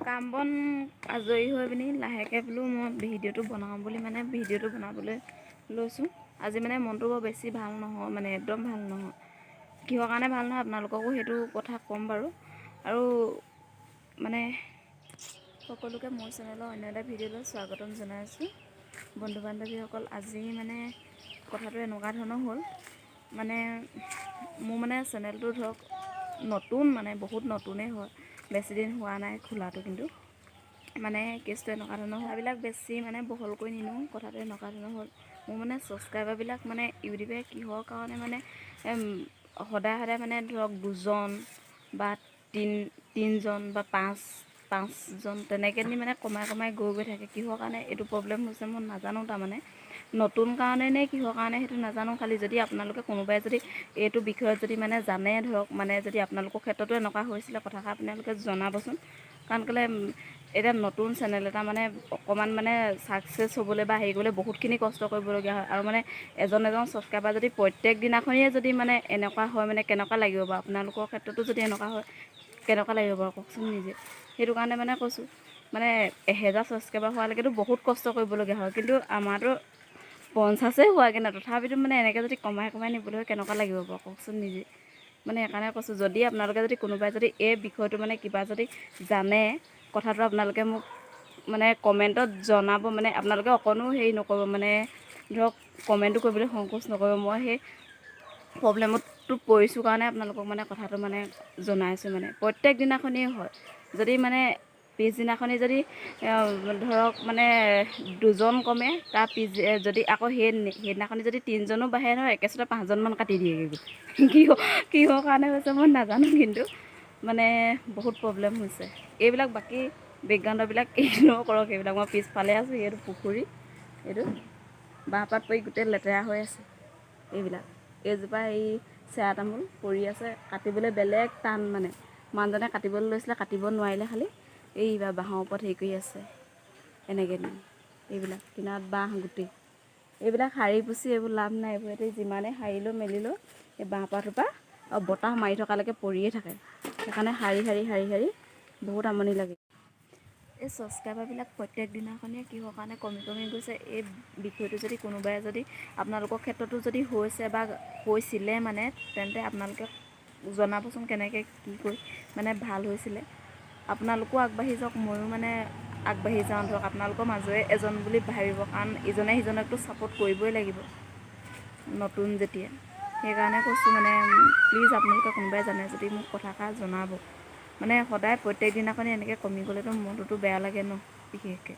কাম বন আজৰি হৈ পিনি লাহেকৈ বোলো মই ভিডিঅ'টো বনাওঁ বুলি মানে ভিডিঅ'টো বনাবলৈ লৈছোঁ। আজি মানে মনটো বৰ বেছি ভাল নহয়, মানে একদম ভাল নহয়। কিহৰ কাৰণে ভাল নহয় আপোনালোককো সেইটো কথা ক'ম বাৰু। আৰু মানে সকলোকে মোৰ চেনেলৰ অন্য এটা ভিডিঅ'লৈ স্বাগতম জনাইছোঁ। বন্ধু বান্ধৱীসকল, আজি মানে কথাটো এনেকুৱা ধৰণৰ হ'ল, মানে মোৰ মানে চেনেলটো ধৰক নতুন, মানে বহুত নতুনেই হয়, বেছিদিন হোৱা নাই খোলাটো। কিন্তু মানে কেছটো এনেকুৱা ধৰণৰ হয়, এইবিলাক বেছি মানে বহলকৈ নিনিওঁ। কথাটো এনেকুৱা ধৰণৰ হ'ল, মোৰ মানে ছাবস্ক্ৰাইবাৰবিলাক মানে ইউটিউবে কিহৰ কাৰণে মানে সদায় সদায় মানে ধৰক 2জন বা 3জন বা 5জন তেনেকৈ নি মানে কমাই গৈ থাকে। কিহৰ কাৰণে এইটো প্ৰব্লেম হৈছে মই নাজানো। তাৰমানে নতুন কাৰণে নে কিহৰ কাৰণে সেইটো নাজানো। খালি যদি আপোনালোকে কোনোবাই যদি এইটো বিষয়ত যদি মানে জানে, ধৰক মানে যদি আপোনালোকৰ ক্ষেত্ৰতো এনেকুৱা হৈছিলে, কথাষাৰ আপোনালোকে জনাবচোন। কাৰণ কেলৈ এতিয়া নতুন চেনেল এটা মানে অকণমান মানে ছাকচেছ হ'বলৈ বা হেৰি কৰিবলৈ বহুতখিনি কষ্ট কৰিবলগীয়া হয়। আৰু মানে এজন ছাবস্ক্ৰাইবাৰ যদি প্ৰত্যেক দিনাখনিয়ে যদি মানে এনেকুৱা হয়, মানে কেনেকুৱা লাগিব বাৰু? আপোনালোকৰ ক্ষেত্ৰতো যদি এনেকুৱা হয় কেনেকুৱা লাগিব বাৰু কওকচোন নিজে। সেইটো কাৰণে মানে কৈছোঁ, মানে 1000 ছাবস্ক্ৰাইবাৰ হোৱালৈকেতো বহুত কষ্ট কৰিবলগীয়া হয়। কিন্তু আমাৰতো 50ই হোৱাগৈ নাই, তথাপিতো মানে এনেকৈ যদি কমাই নিবলৈ হয় কেনেকুৱা লাগিব বাৰু কওকচোন নিজে। মানে সেইকাৰণে কৈছোঁ, যদি আপোনালোকে যদি কোনোবাই যদি এই বিষয়টো মানে কিবা যদি জানে, কথাটো আপোনালোকে মোক মানে কমেণ্টত জনাব। মানে আপোনালোকে অকণো হেৰি নকৰিব, মানে ধৰক কমেণ্টটো কৰিবলৈ সংকোচ নকৰিব। মই সেই প্ৰব্লেমতো পৰিছোঁ কাৰণে আপোনালোকক মানে কথাটো মানে জনাইছোঁ। মানে প্ৰত্যেক দিনাখনেই হয়, যদি মানে পিছদিনাখনি যদি ধৰক মানে 2জন কমে, তাৰ যদি আকৌ সেইদিনাখনি যদি 3জনো বাঢ়ে নহয়, একেচতে 5জনমান কাটি দিয়েগৈ। কিহৰ কাৰণে হৈছে মই নাজানো, কিন্তু মানে বহুত প্ৰব্লেম হৈছে। এইবিলাক বাকী বেকগ্ৰাউণ্ডৰবিলাক ইগন'ৰ কৰক, এইবিলাক মই পিছফালে আছোঁ। এইটো পুখুৰী, এইটো বাঁহপাত পৰি গোটেই লেতেৰা হৈ আছে। এইজোপা এই চেৰা তামোল পৰি আছে, কাটিবলৈ বেলেগ টান। মানে মানুহজনে কাটিবলৈ লৈছিলে, কাটিব নোৱাৰিলে। খালি এইবাৰ বাঁহৰ ওপৰত হেৰি কৰি আছে এনেকৈ নি। এইবিলাক কিনাৰত বাঁহ গোটেই, এইবিলাক সাৰি পুচি এইবোৰ লাভ নাই। এইবোৰ এতিয়া যিমানেই সাৰিলেও মেলিলেও এই বাঁহপাতৰপৰা আৰু বতাহ মাৰি থকালৈকে পৰিয়ে থাকে। সেইকাৰণে সাৰি বহুত আমনি লাগে। এই ছাবস্ক্ৰাইবাৰবিলাক প্ৰত্যেক দিনাখনিয়ে কিহৰ কাৰণে কমি গৈছে, এই বিষয়টো যদি কোনোবাই যদি আপোনালোকৰ ক্ষেত্ৰতো যদি হৈছে বা হৈছিলে, মানে তেন্তে আপোনালোকে জনাবচোন কেনেকৈ কি কৰি মানে ভাল হৈছিলে। আপোনালোকো আগবাঢ়ি যাওক, ময়ো মানে আগবাঢ়ি যাওঁ। ধৰক আপোনালোকৰ মাজৰে এজন বুলি ভাবিব, কাৰণ ইজনে সিজনকতো ছাপোৰ্ট কৰিবই লাগিব নতুন যেতিয়া। সেইকাৰণে কৈছোঁ, মানে প্লিজ আপোনালোকে কোনোবাই জানে যদি মোক কথাষাৰ জনাব। মানে সদায় প্ৰত্যেক দিনাখনি এনেকৈ কমি গ'লেতো মনটোতো বেয়া লাগে ন, বিশেষকৈ।